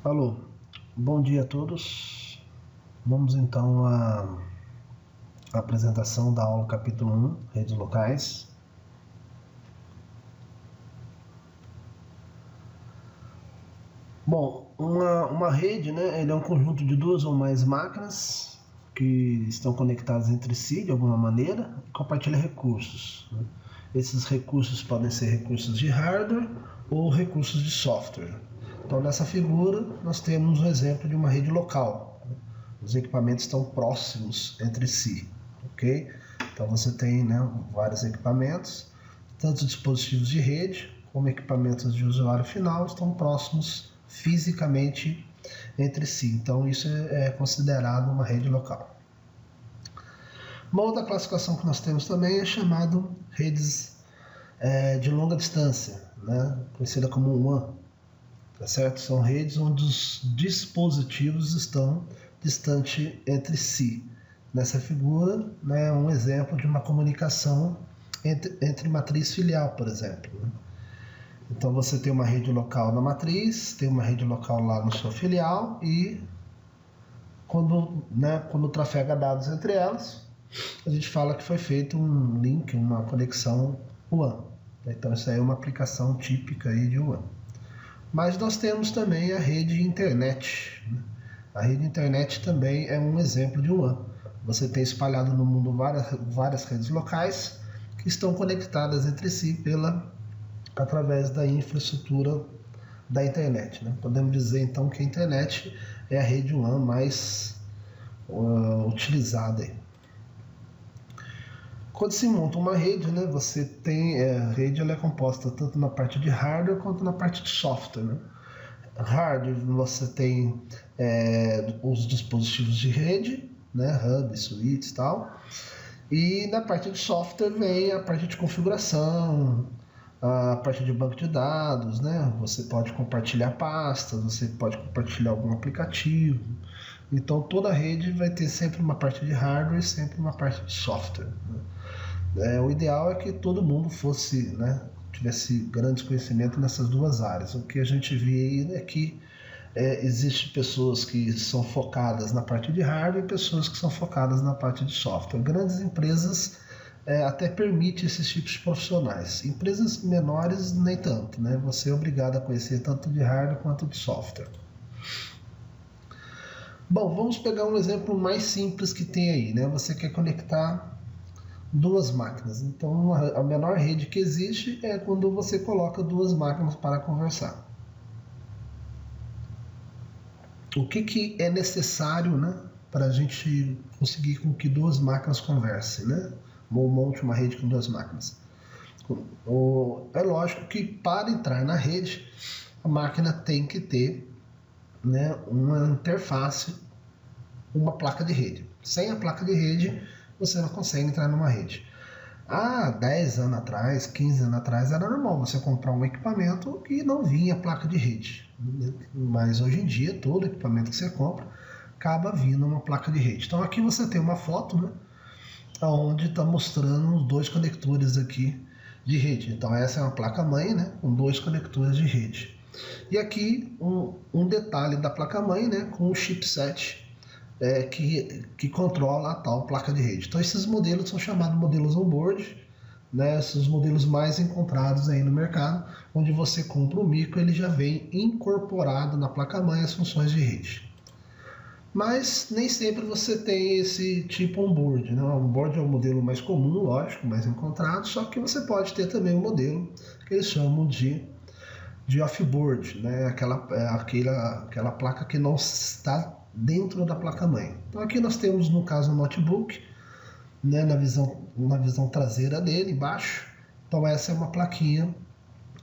Alô, bom dia a todos. Vamos então à apresentação da aula capítulo 1, redes locais. Bom, uma rede, né, ele é um conjunto de duas ou mais máquinas que estão conectadas entre si de alguma maneira e compartilham recursos, né? Esses recursos podem ser recursos de hardware ou recursos de software. Então, nessa figura, nós temos um exemplo de uma rede local. Os equipamentos estão próximos entre si, ok? Então, você tem, né, vários equipamentos, tanto dispositivos de rede como equipamentos de usuário final estão próximos fisicamente entre si. Então, isso é considerado uma rede local. Uma outra classificação que nós temos também é chamado redes de longa distância, né, conhecida como WAN. Tá certo? São redes onde os dispositivos estão distantes entre si. Nessa figura, né, um exemplo de uma comunicação entre matriz e filial, por exemplo, né? Então você tem uma rede local na matriz, tem uma rede local lá no seu filial e quando trafega dados entre elas, a gente fala que foi feito um link, uma conexão WAN. Então isso aí é uma aplicação típica aí de WAN. Mas nós temos também a rede internet. A rede internet também é um exemplo de WAN. Você tem espalhado no mundo várias redes locais que estão conectadas entre si através da infraestrutura da internet, né? Podemos dizer então que a internet é a rede WAN mais utilizada. Quando se monta uma rede, né, você tem a rede, ela é composta tanto na parte de hardware quanto na parte de software, né? Hardware, você tem os dispositivos de rede, né, hub, switches e tal, e na parte de software vem a parte de configuração, a parte de banco de dados, né? Você pode compartilhar pastas, você pode compartilhar algum aplicativo. Então toda a rede vai ter sempre uma parte de hardware e sempre uma parte de software, né? O ideal é que todo mundo tivesse grandes conhecimentos nessas duas áreas. O que a gente vê aí é que existem pessoas que são focadas na parte de hardware e pessoas que são focadas na parte de software. Grandes empresas até permitem esses tipos de profissionais. Empresas menores nem tanto, né? Você é obrigado a conhecer tanto de hardware quanto de software. Bom, vamos pegar um exemplo mais simples que tem aí, né? Você quer conectar duas máquinas. Então, a menor rede que existe é quando você coloca duas máquinas para conversar. O que é necessário, né, para a gente conseguir com que duas máquinas conversem, né? Ou monte uma rede com duas máquinas. É lógico que para entrar na rede, a máquina tem que ter, né, uma interface, uma placa de rede. Sem a placa de rede, você não consegue entrar numa rede. Há 10 anos atrás, 15 anos atrás, era normal você comprar um equipamento que não vinha placa de rede. Mas hoje em dia, todo equipamento que você compra acaba vindo uma placa de rede. Então aqui você tem uma foto, né, onde está mostrando os dois conectores aqui de rede. Então essa é uma placa-mãe, né, com dois conectores de rede. E aqui um detalhe da placa-mãe, né, com o chipset que controla a tal placa de rede. Então esses modelos são chamados modelos on-board, né, esses modelos mais encontrados aí no mercado, onde você compra o micro, ele já vem incorporado na placa-mãe as funções de rede. Mas nem sempre você tem esse tipo on-board, né? O on-board é o modelo mais comum, lógico, mais encontrado, só que você pode ter também um modelo que eles chamam de off-board, né? Aquela placa que não está dentro da placa-mãe. Então aqui nós temos, no caso, um notebook, né, na visão traseira dele, embaixo. Então essa é uma plaquinha,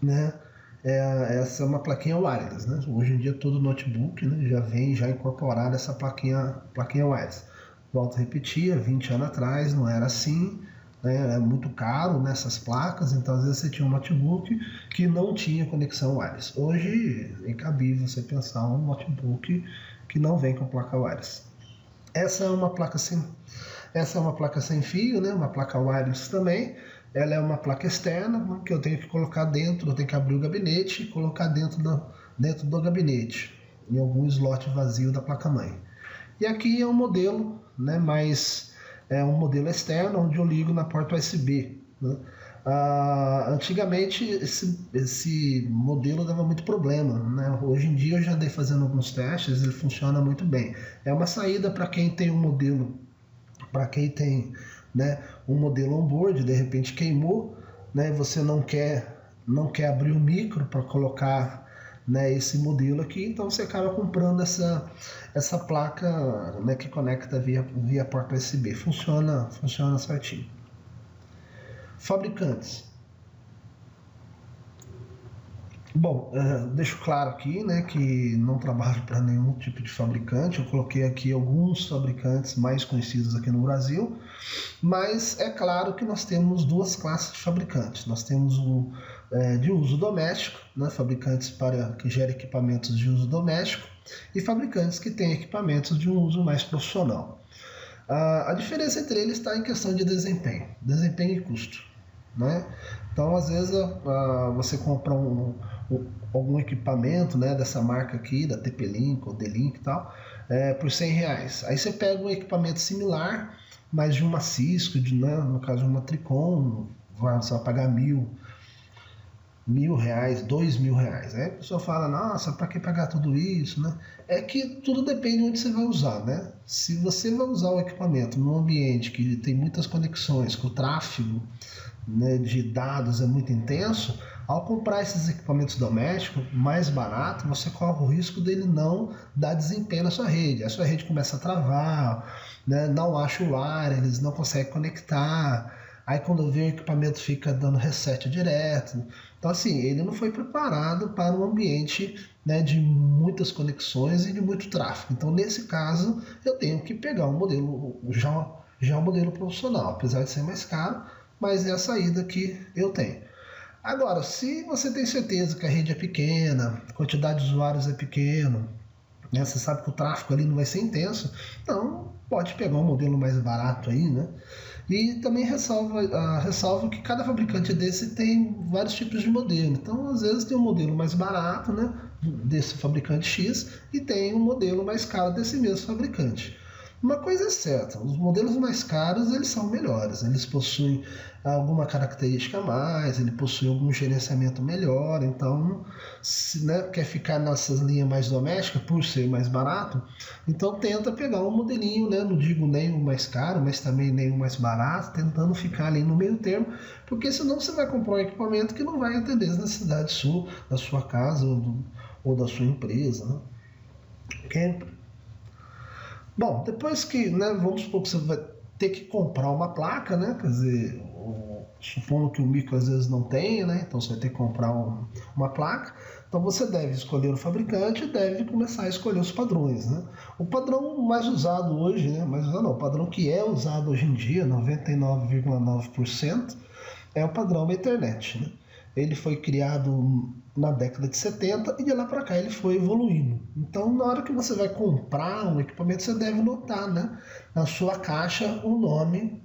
né? Essa é uma plaquinha wireless, né? Hoje em dia todo notebook, né, já vem incorporada essa plaquinha wireless. Volto a repetir, 20 anos atrás não era assim, né? É muito caro nessas placas, então às vezes você tinha um notebook que não tinha conexão wireless. Hoje é incabível você pensar um notebook que não vem com placa wireless. Essa é uma placa sem fio, né? Uma placa wireless também. Ela é uma placa externa que eu tenho que colocar dentro, eu tenho que abrir o gabinete e colocar dentro do gabinete. em algum slot vazio da placa-mãe. E aqui é um modelo, né, mais é um modelo externo onde eu ligo na porta USB, né? Antigamente esse modelo dava muito problema, né? Hoje em dia eu já andei fazendo alguns testes, ele funciona muito bem. É uma saída para quem tem um modelo, para quem tem, né, um modelo on-board, de repente queimou, né? Você não quer abrir o micro para colocar, né, esse modelo aqui, então você acaba comprando essa placa, né, que conecta via porta USB. Funciona certinho. Fabricantes. Bom, deixo claro aqui, né, que não trabalho para nenhum tipo de fabricante. Eu coloquei aqui alguns fabricantes mais conhecidos aqui no Brasil, mas é claro que nós temos duas classes de fabricantes. Nós temos o de uso doméstico, né, fabricantes que geram equipamentos de uso doméstico, e fabricantes que têm equipamentos de um uso mais profissional. A diferença entre eles está em questão de desempenho e custo, né? Então, às vezes, você compra algum equipamento, né, dessa marca aqui, da TP-Link ou D-Link e tal, por R$100. Aí você pega um equipamento similar, mas de uma Cisco, né, no caso de uma Tricom, você vai pagar R$1.000, R$2.000. Aí a pessoa fala, nossa, para que pagar tudo isso, né? É que tudo depende de onde você vai usar, né? Se você vai usar o equipamento num ambiente que tem muitas conexões, que o tráfego, né, de dados é muito intenso, ao comprar esses equipamentos domésticos mais barato, você corre o risco dele não dar desempenho na sua rede. A sua rede começa a travar, né, não acha o ar, eles não conseguem conectar. Aí quando vê o equipamento fica dando reset direto. Então assim, ele não foi preparado para um ambiente, né, de muitas conexões e de muito tráfego. Então nesse caso eu tenho que pegar um modelo já um modelo profissional, apesar de ser mais caro, mas é a saída que eu tenho. Agora, se você tem certeza que a rede é pequena, a quantidade de usuários é pequena, né, você sabe que o tráfego ali não vai ser intenso, então pode pegar um modelo mais barato aí, né? E também ressalva que cada fabricante desse tem vários tipos de modelo. Então, às vezes tem um modelo mais barato, né, desse fabricante X, e tem um modelo mais caro desse mesmo fabricante. Uma coisa é certa, os modelos mais caros eles são melhores, eles possuem alguma característica a mais, ele possui algum gerenciamento melhor, então se, né, quer ficar nessas linhas mais domésticas por ser mais barato, então tenta pegar um modelinho, né, não digo nem o mais caro, mas também nem o mais barato, tentando ficar ali no meio termo, porque senão você vai comprar um equipamento que não vai atender as necessidades sua, da sua casa ou da sua empresa, né? Okay? Bom, depois que, né, vamos supor que você vai ter que comprar uma placa, né, quer dizer, supondo que o micro às vezes não tenha, né, então você vai ter que comprar uma placa, então você deve escolher o fabricante e deve começar a escolher os padrões, né. O padrão mais usado hoje, né, o padrão que é usado hoje em dia, 99,9%, é o padrão Ethernet, né. Ele foi criado na década de 70 e de lá para cá ele foi evoluindo. Então, na hora que você vai comprar um equipamento, você deve notar, né, na sua caixa o nome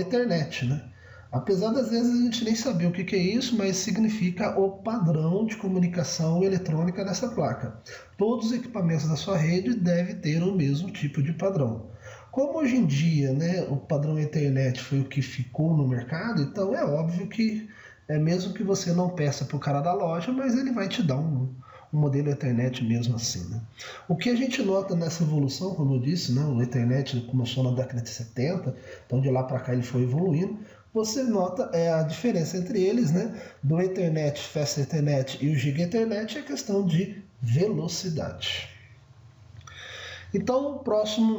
Ethernet, né? Apesar das vezes a gente nem saber o que é isso, mas significa o padrão de comunicação eletrônica dessa placa. Todos os equipamentos da sua rede devem ter o mesmo tipo de padrão. Como hoje em dia, né, o padrão Ethernet foi o que ficou no mercado, então é óbvio que mesmo que você não peça para o cara da loja, mas ele vai te dar um modelo Ethernet mesmo assim, né? O que a gente nota nessa evolução, como eu disse, né, o Ethernet começou na década de 70, então de lá para cá ele foi evoluindo. Você nota a diferença entre eles, né, do Ethernet, Fast Ethernet e o Giga Ethernet, é questão de velocidade. Então,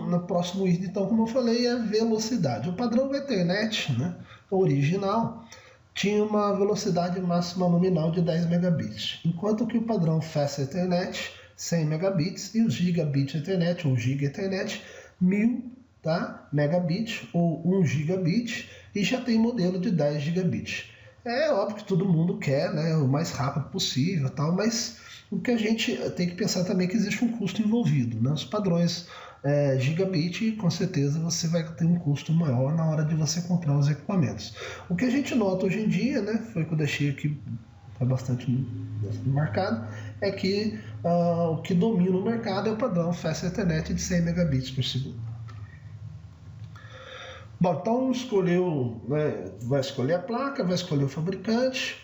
no próximo item, então, como eu falei, é velocidade. O padrão Ethernet, né, original, tinha uma velocidade máxima nominal de 10 megabits, enquanto que o padrão Fast Ethernet, 100 megabits, e o Gigabit Ethernet, ou Giga Ethernet, 1000, tá, megabits, ou 1 gigabit, e já tem modelo de 10 gigabits. É óbvio que todo mundo quer, né, o mais rápido possível, tal, mas o que a gente tem que pensar também é que existe um custo envolvido, né? Os padrões gigabit, com certeza você vai ter um custo maior na hora de você comprar os equipamentos. O que a gente nota hoje em dia, né, foi o que eu deixei aqui é bastante marcado, é que o que domina o mercado é o padrão Fast Ethernet de 100 megabits por segundo. Bom, então escolheu, né, vai escolher a placa, vai escolher o fabricante,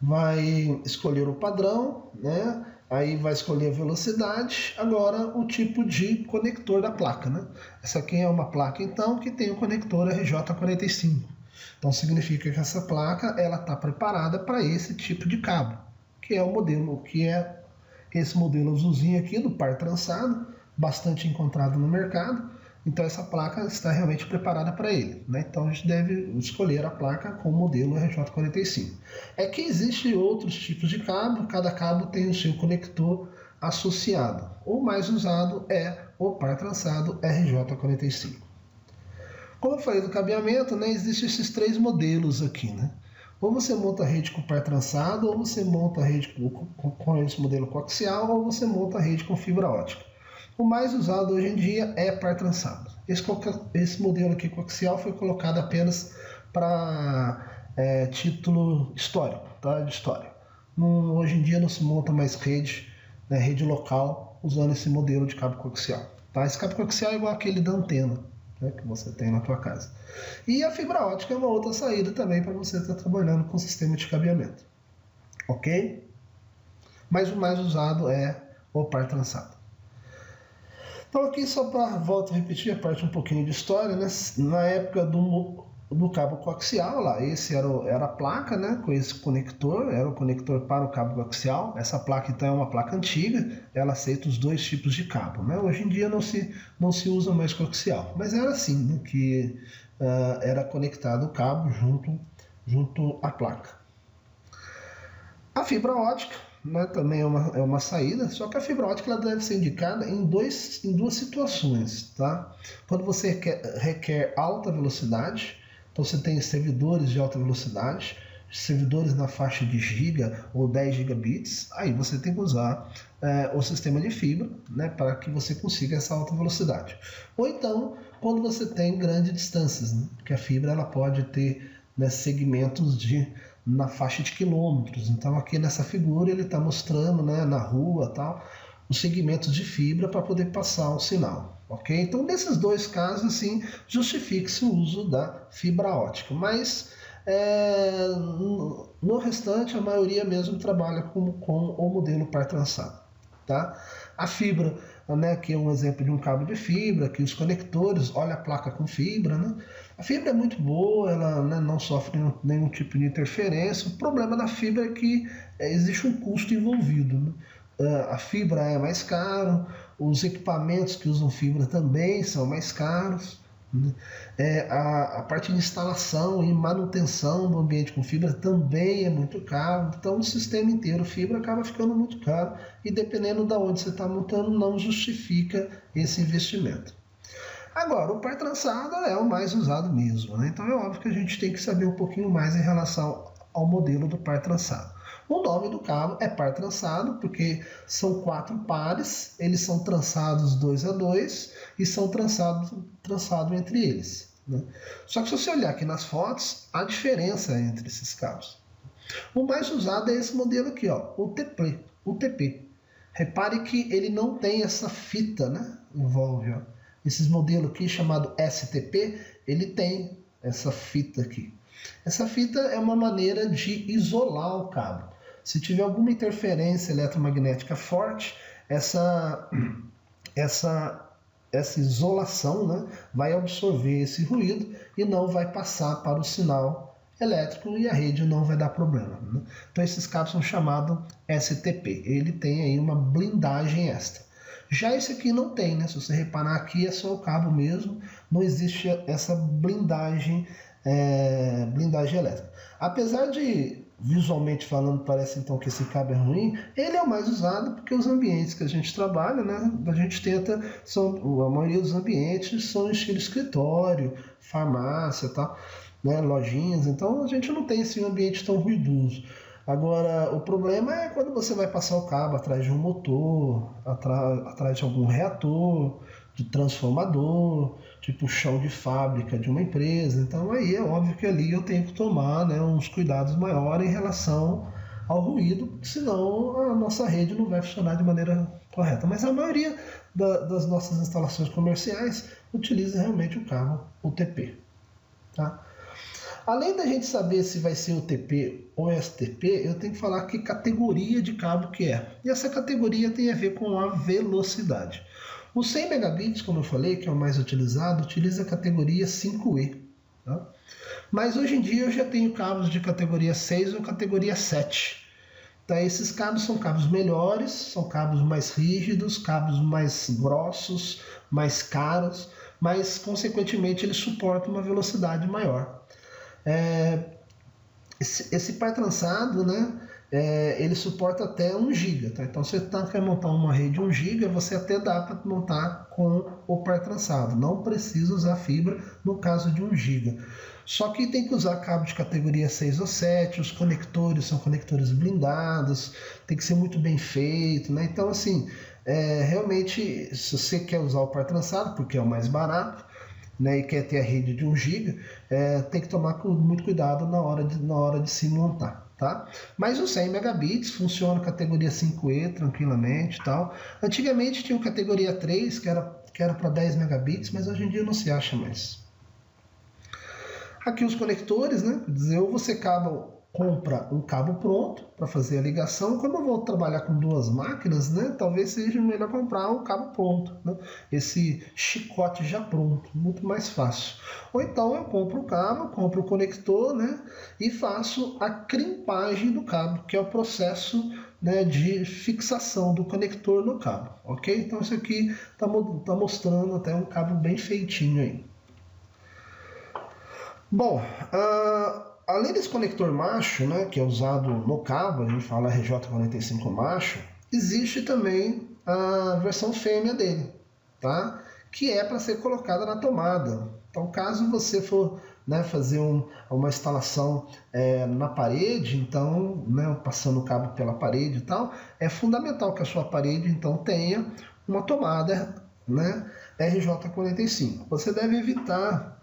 vai escolher o padrão, né? Aí vai escolher a velocidade, agora o tipo de conector da placa, né? Essa aqui é uma placa então que tem o conector RJ45. Então significa que essa placa ela está preparada para esse tipo de cabo, que é o modelo, que é esse modelo azulzinho aqui do par trançado, bastante encontrado no mercado. Então essa placa está realmente preparada para ele, né? Então a gente deve escolher a placa com o modelo RJ45. É que existem outros tipos de cabo, cada cabo tem o seu conector associado. O mais usado é o par trançado RJ45. Como eu falei do cabeamento, né, existem esses três modelos aqui, né? Ou você monta a rede com par trançado, ou você monta a rede com esse modelo coaxial, ou você monta a rede com fibra ótica. O mais usado hoje em dia é par trançado. Esse modelo aqui coaxial foi colocado apenas para título histórico, tá? De história. Hoje em dia não se monta mais rede, né, rede local, usando esse modelo de cabo coaxial. Tá? Esse cabo coaxial é igual aquele da antena, né, que você tem na tua casa. E a fibra ótica é uma outra saída também para você estar trabalhando com sistema de cabeamento. Ok? Mas o mais usado é o par trançado. Então aqui só para, volto a repetir a parte um pouquinho de história, né? Na época do cabo coaxial, lá, esse era a placa, né? Com esse conector, era o conector para o cabo coaxial. Essa placa então é uma placa antiga, ela aceita os dois tipos de cabo, né? Hoje em dia não se usa mais coaxial, mas era assim, né? Que era conectado o cabo junto à placa. A fibra ótica, né, também é uma saída, só que a fibra ótica ela deve ser indicada em duas situações. Tá? Quando você requer alta velocidade, então você tem servidores de alta velocidade, servidores na faixa de giga ou 10 gigabits, aí você tem que usar o sistema de fibra, né, para que você consiga essa alta velocidade. Ou então, quando você tem grandes distâncias, né, que a fibra ela pode ter, né, segmentos na faixa de quilômetros. Então aqui nessa figura ele está mostrando, né, na rua tal, os segmentos de fibra para poder passar o sinal. Ok? Então nesses dois casos assim, justifica-se o uso da fibra ótica. Mas no restante a maioria mesmo trabalha com o modelo par trançado. Tá? A fibra, né, que é um exemplo de um cabo de fibra, que os conectores, olha a placa com fibra, né? A fibra é muito boa, ela, né, não sofre nenhum tipo de interferência. O problema da fibra é que existe um custo envolvido, né? A fibra é mais caro, os equipamentos que usam fibra também são mais caros. A parte de instalação e manutenção do ambiente com fibra também é muito caro, então o sistema inteiro fibra acaba ficando muito caro e dependendo de onde você está montando não justifica esse investimento. Agora, o par trançado é o mais usado mesmo, né? Então é óbvio que a gente tem que saber um pouquinho mais em relação ao modelo do par trançado. O nome do cabo é par trançado porque são 4 pares, eles são trançados 2 a 2 e são trançados entre eles, né? Só que se você olhar aqui nas fotos, há diferença entre esses cabos. O mais usado é esse modelo aqui, ó, o TP. Repare que ele não tem essa fita, né? Envolve, ó. Esses modelos aqui chamado STP, ele tem essa fita aqui. Essa fita é uma maneira de isolar o cabo. Se tiver alguma interferência eletromagnética forte, essa isolação, né, vai absorver esse ruído e não vai passar para o sinal elétrico e a rede não vai dar problema, né? Então esses cabos são chamados STP. Ele tem aí uma blindagem extra. Já esse aqui não tem, né? Se você reparar aqui é só o cabo mesmo, não existe essa blindagem elétrica. Apesar de visualmente falando parece então que esse cabo é ruim, ele é o mais usado porque os ambientes que a gente trabalha, né, a gente tenta, a maioria dos ambientes são estilo escritório, farmácia, tal, né, lojinhas, então a gente não tem esse ambiente tão ruidoso. Agora, o problema é quando você vai passar o cabo atrás de um motor, atrás de algum reator, de transformador, tipo chão de fábrica de uma empresa. Então aí é óbvio que ali eu tenho que tomar, né, uns cuidados maiores em relação ao ruído, senão a nossa rede não vai funcionar de maneira correta. Mas a maioria das nossas instalações comerciais utiliza realmente o cabo UTP. Tá? Além da gente saber se vai ser UTP ou STP, eu tenho que falar que categoria de cabo que é. E essa categoria tem a ver com a velocidade. O 100 megabits, como eu falei, que é o mais utilizado, utiliza a categoria 5E. Tá? Mas hoje em dia eu já tenho cabos de categoria 6 ou categoria 7. Então, esses cabos são cabos melhores, são cabos mais rígidos, cabos mais grossos, mais caros, mas consequentemente eles suportam uma velocidade maior. Esse par trançado, né, ele suporta até 1 GB. Tá? Então, se você quer montar uma rede 1 GB, você até dá para montar com o par trançado. Não precisa usar fibra no caso de 1 GB. Só que tem que usar cabo de categoria 6 ou 7, os conectores são conectores blindados, tem que ser muito bem feito. Né? Então, assim, realmente, se você quer usar o par trançado, porque é o mais barato, né, e quer ter a rede de 1 GB, tem que tomar muito cuidado na hora de se montar. Tá? Mas o 100 megabits funciona categoria 5E tranquilamente. Tal. Antigamente tinha o categoria 3, que era para 10 megabits, mas hoje em dia não se acha mais. Aqui os conectores, né? Ou você compra um cabo pronto para fazer a ligação. Como eu vou trabalhar com 2 máquinas, né? Talvez seja melhor comprar um cabo pronto, né? Esse chicote já pronto, muito mais fácil. Ou então eu compro o cabo, compro o conector, né? E faço a crimpagem do cabo, que é o processo, né, de fixação do conector no cabo, ok? Então isso aqui está mostrando até um cabo bem feitinho aí. Bom, além desse conector macho, né, que é usado no cabo, a gente fala RJ45 macho, existe também a versão fêmea dele, tá? Que é para ser colocada na tomada. Então, caso você for, né, fazer uma instalação na parede, então, né, passando o cabo pela parede e tal, é fundamental que a sua parede então tenha uma tomada, né, RJ45. Você deve evitar,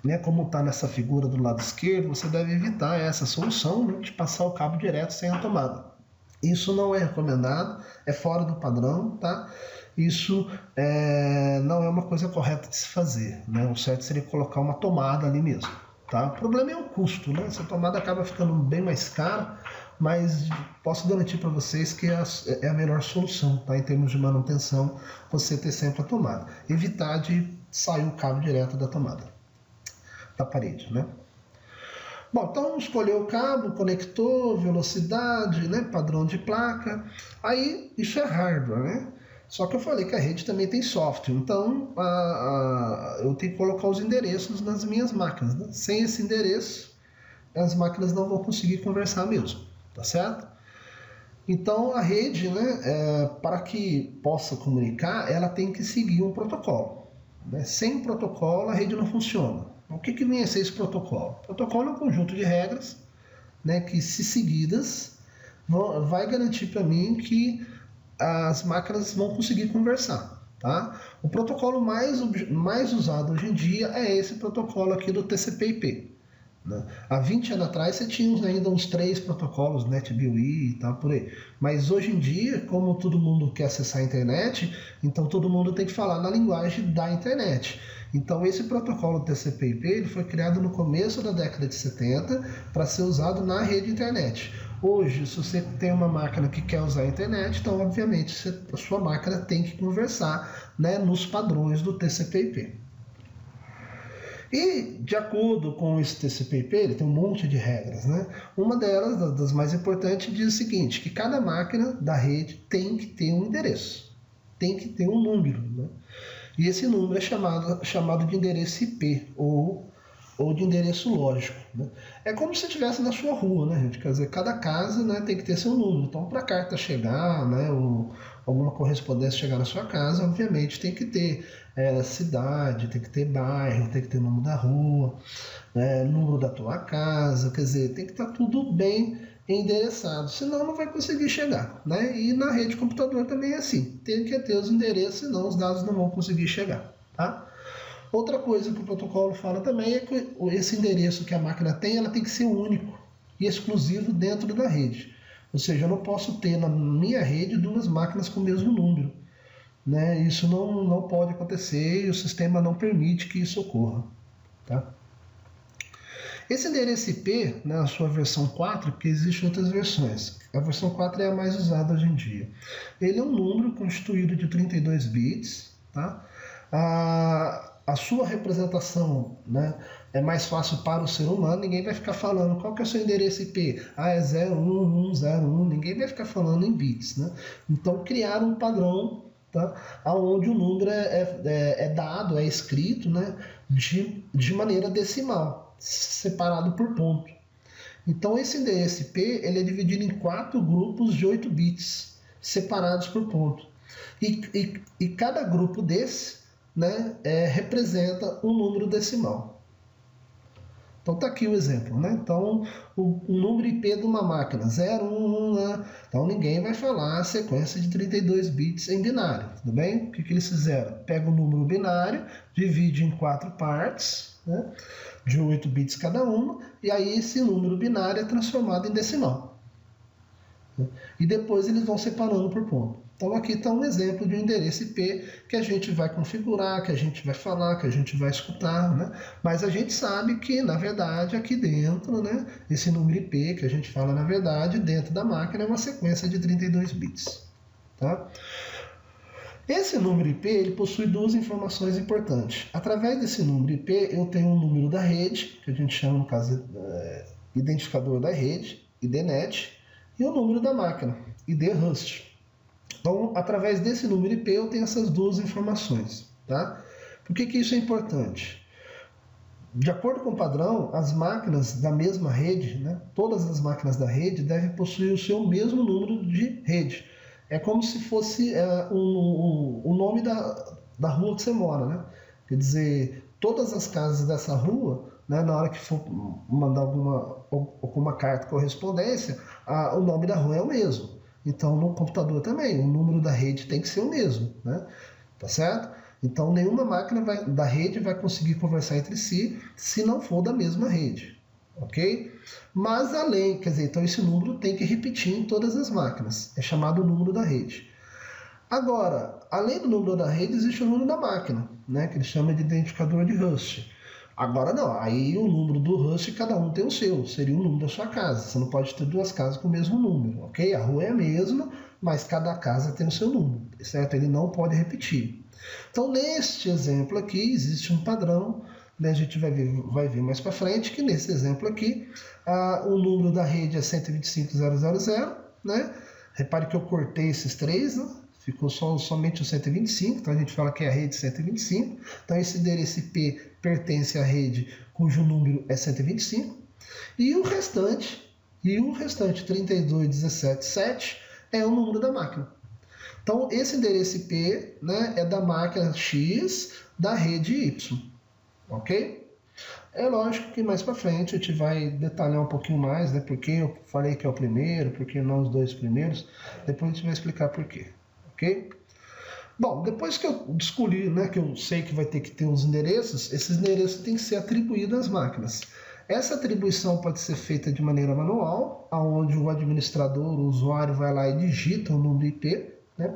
né, como está nessa figura do lado esquerdo, você deve evitar essa solução, né, de passar o cabo direto sem a tomada. Isso não é recomendado, é fora do padrão, tá? Isso não é uma coisa correta de se fazer, né? O certo seria colocar uma tomada ali mesmo, tá? O problema é o custo, né? Essa tomada acaba ficando bem mais cara, mas posso garantir para vocês que é a melhor solução, tá? Em termos de manutenção, você ter sempre a tomada. Evitar de sair o cabo direto da tomada, da parede, né? Bom, então escolheu o cabo, conector, velocidade, né, padrão de placa. Aí isso é hardware, né? Só que eu falei que a rede também tem software, então eu tenho que colocar os endereços nas minhas máquinas, né? Sem esse endereço, as máquinas não vão conseguir conversar mesmo, tá certo? Então a rede, né, para que possa comunicar, ela tem que seguir um protocolo, né? Sem protocolo a rede não funciona. O que vem a ser esse protocolo? O protocolo é um conjunto de regras, né, que, se seguidas, vai garantir para mim que as máquinas vão conseguir conversar. Tá? O protocolo mais usado hoje em dia é esse protocolo aqui do TCP/IP. Né? Há 20 anos atrás você tinha ainda uns 3 protocolos, NetBEUI e tal, por aí. Mas hoje em dia, como todo mundo quer acessar a internet, então todo mundo tem que falar na linguagem da internet. Então esse protocolo TCP/IP ele foi criado no começo da década de 70 para ser usado na rede internet. Hoje, se você tem uma máquina que quer usar a internet, então obviamente a sua máquina tem que conversar, né, nos padrões do TCP/IP. E, de acordo com esse TCP/IP, ele tem um monte de regras, né? Uma delas, das mais importantes, diz o seguinte, que cada máquina da rede tem que ter um endereço, tem que ter um número, né? E esse número é chamado de endereço IP, ou de endereço lógico, né? É como se estivesse na sua rua, né, gente? Quer dizer, cada casa, né, tem que ter seu número. Então, para a carta chegar, né, ou alguma correspondência chegar na sua casa, obviamente tem que ter cidade, tem que ter bairro, tem que ter número da rua, né, número da tua casa, quer dizer, tem que estar tudo bem endereçado, senão não vai conseguir chegar, né? E na rede de computador também é assim, tem que ter os endereços, senão os dados não vão conseguir chegar, tá? Outra coisa que o protocolo fala também é que esse endereço que a máquina tem, ela tem que ser único e exclusivo dentro da rede. Ou seja, eu não posso ter na minha rede duas máquinas com o mesmo número, né? Isso não pode acontecer e o sistema não permite que isso ocorra, tá? Esse endereço IP, né, na sua versão 4, porque existem outras versões, a versão 4 é a mais usada hoje em dia. Ele é um número constituído de 32 bits, tá? A sua representação, né, é mais fácil para o ser humano, ninguém vai ficar falando qual que é o seu endereço IP. É 01101, ninguém vai ficar falando em bits, né? Então criaram um padrão, tá, onde o número é dado, é escrito, né, de maneira decimal, separado por ponto. Então esse endereço IP ele é dividido em 4 grupos de 8 bits, separados por ponto. E cada grupo desse, né, representa um número decimal. Então está aqui o exemplo, né? Então o número IP de uma máquina 01, né? Então ninguém vai falar a sequência de 32 bits em binário, tudo bem? O que eles fizeram? Pega o número binário, divide em 4 partes, né, de 8 bits cada uma, e aí esse número binário é transformado em decimal. E depois eles vão separando por ponto. Então aqui está um exemplo de um endereço IP que a gente vai configurar, que a gente vai falar, que a gente vai escutar, né? Mas a gente sabe que, na verdade, aqui dentro, né, esse número IP que a gente fala, na verdade, dentro da máquina é uma sequência de 32 bits. Tá? Esse número IP ele possui duas informações importantes. Através desse número IP eu tenho um número da rede, que a gente chama, no caso, identificador da rede, IDNet, e o número da máquina, ID-host. Então, através desse número IP, eu tenho essas duas informações. Tá? Por que isso é importante? De acordo com o padrão, as máquinas da mesma rede, né, todas as máquinas da rede devem possuir o seu mesmo número de rede. É como se fosse o nome da rua que você mora. Né? Quer dizer, todas as casas dessa rua, né, na hora que for mandar alguma carta correspondência, o nome da rua é o mesmo. Então, no computador também, o número da rede tem que ser o mesmo, né? Tá certo? Então, nenhuma máquina da rede vai conseguir conversar entre si se não for da mesma rede, ok? Mas quer dizer, então esse número tem que repetir em todas as máquinas, é chamado número da rede. Agora, além do número da rede, existe o número da máquina, né? Que eles chamam de identificador de host. Agora não, aí o número do host cada um tem o seu, seria o número da sua casa. Você não pode ter duas casas com o mesmo número, ok? A rua é a mesma, mas cada casa tem o seu número, certo? Ele não pode repetir. Então, neste exemplo aqui, existe um padrão, né? A gente vai ver mais para frente que nesse exemplo aqui, o número da rede é 125.000, né? Repare que eu cortei esses três, né? Ficou somente o 125, então a gente fala que é a rede 125. Então esse endereço IP pertence à rede cujo número é 125. E o restante 32.17.7 é o número da máquina. Então esse endereço IP, né, é da máquina X da rede Y. Ok? É lógico que mais para frente a gente vai detalhar um pouquinho mais, né, porque eu falei que é o primeiro, porque não os dois primeiros. Depois a gente vai explicar por quê. Ok? Bom, depois que eu escolhi, né, que eu sei que vai ter que ter uns endereços, esses endereços têm que ser atribuídos às máquinas. Essa atribuição pode ser feita de maneira manual, onde o administrador, o usuário, vai lá e digita o número IP, né?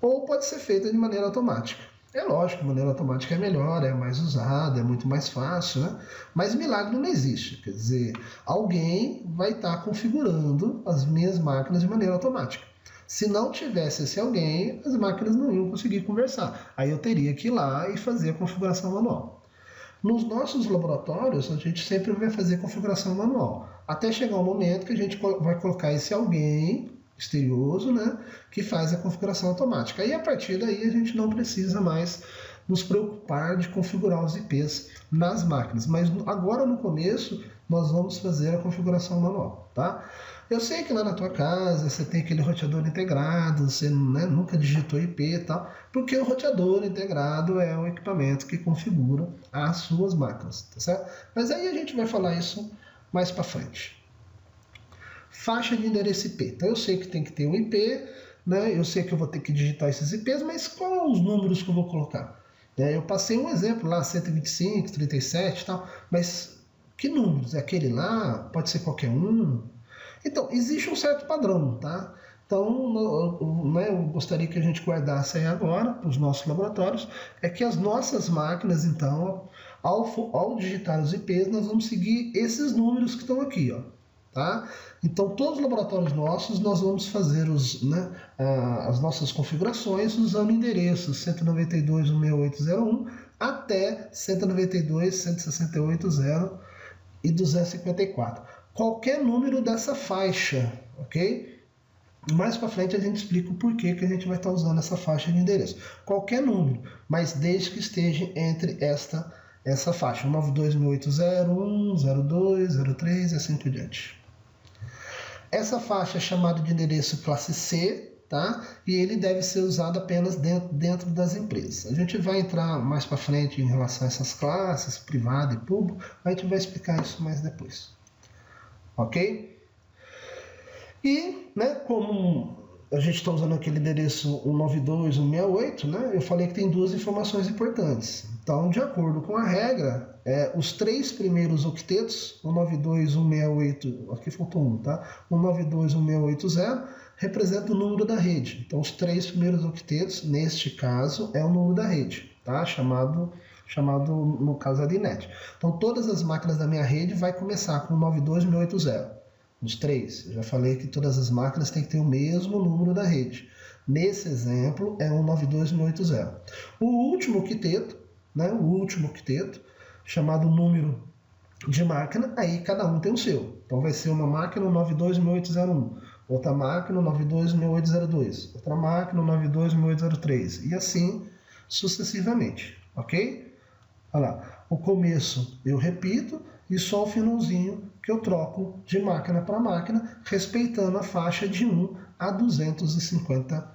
Ou pode ser feita de maneira automática. É lógico, de maneira automática é melhor, é mais usada, é muito mais fácil, né? Mas milagre não existe. Quer dizer, alguém vai estar configurando as minhas máquinas de maneira automática. Se não tivesse esse alguém, as máquinas não iam conseguir conversar. Aí eu teria que ir lá e fazer a configuração manual. Nos nossos laboratórios, a gente sempre vai fazer configuração manual, até chegar um momento que a gente vai colocar esse alguém misterioso, né, que faz a configuração automática. E a partir daí a gente não precisa mais nos preocupar de configurar os IPs nas máquinas. Mas agora no começo nós vamos fazer a configuração manual, tá? Eu sei que lá na tua casa você tem aquele roteador integrado, você, né, nunca digitou IP e tal, porque o roteador integrado é o equipamento que configura as suas máquinas, tá certo? Mas aí a gente vai falar isso mais para frente. Faixa de endereço IP. Então eu sei que tem que ter um IP, né? Eu sei que eu vou ter que digitar esses IPs, mas quais são os números que eu vou colocar? Eu passei um exemplo lá, 125, 37 e tal, mas que números? É aquele lá? Pode ser qualquer um? Então, existe um certo padrão, tá? Então, eu gostaria que a gente guardasse aí agora, para os nossos laboratórios, é que as nossas máquinas, então, ao digitar os IPs, nós vamos seguir esses números que estão aqui, ó, tá? Então, todos os laboratórios nossos, nós vamos fazer as nossas configurações usando endereços 192.168.0.1 até 192.168.0 e 254. Qualquer número dessa faixa, ok? Mais para frente a gente explica o porquê que a gente vai estar usando essa faixa de endereço. Qualquer número, mas desde que esteja entre essa faixa, 92.168.0.1, 02, 03 e assim por diante. Essa faixa é chamada de endereço classe C, tá? E ele deve ser usado apenas dentro das empresas. A gente vai entrar mais para frente em relação a essas classes, privado e público, a gente vai explicar isso mais depois. Ok? E, como a gente está usando aquele endereço 192.168, eu falei que tem duas informações importantes. Então, de acordo com a regra, os três primeiros octetos, 192.168, aqui faltou um, tá? 192.168.0, representa o número da rede. Então, os três primeiros octetos, neste caso, é o número da rede, tá? Chamado no caso, a DNet. Então, todas as máquinas da minha rede vai começar com 92.168.0. Os três. Eu já falei que todas as máquinas têm que ter o mesmo número da rede. Nesse exemplo, é 192.168.0. O último octeto, chamado número de máquina, aí cada um tem o seu. Então vai ser uma máquina 92.168.0.1, outra máquina 92.168.0.2, outra máquina 92.168.0.3 e assim sucessivamente, ok? Olha lá, o começo eu repito e só o finalzinho que eu troco de máquina para máquina, respeitando a faixa de 1 a 254.